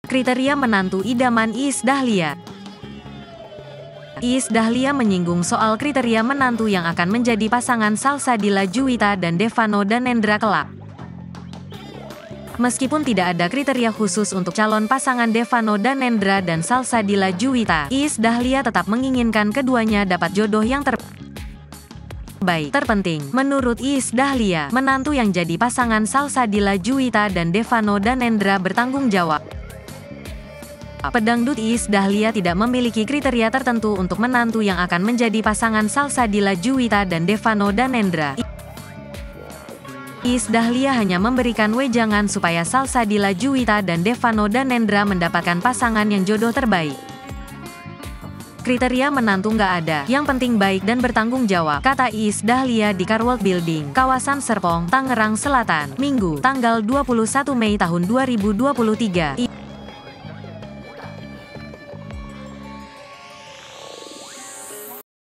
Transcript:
Kriteria menantu idaman Iis Dahlia. Iis Dahlia menyinggung soal kriteria menantu yang akan menjadi pasangan Salsabila Juwita dan Devano Danendra kelak. Meskipun tidak ada kriteria khusus untuk calon pasangan Devano Danendra dan Salsabila Juwita, Iis Dahlia tetap menginginkan keduanya dapat jodoh yang terbaik. Terpenting, menurut Iis Dahlia, menantu yang jadi pasangan Salsabila Juwita dan Devano Danendra bertanggung jawab. Pedangdut Iis Dahlia tidak memiliki kriteria tertentu untuk menantu yang akan menjadi pasangan Salsabila Juwita dan Devano Danendra. Iis Dahlia hanya memberikan wejangan supaya Salsabila Juwita dan Devano Danendra mendapatkan pasangan yang jodoh terbaik. Kriteria menantu nggak ada, yang penting baik dan bertanggung jawab, kata Iis Dahlia di Carworld Building, kawasan Serpong, Tangerang Selatan, Minggu, tanggal 21 Mei tahun 2023.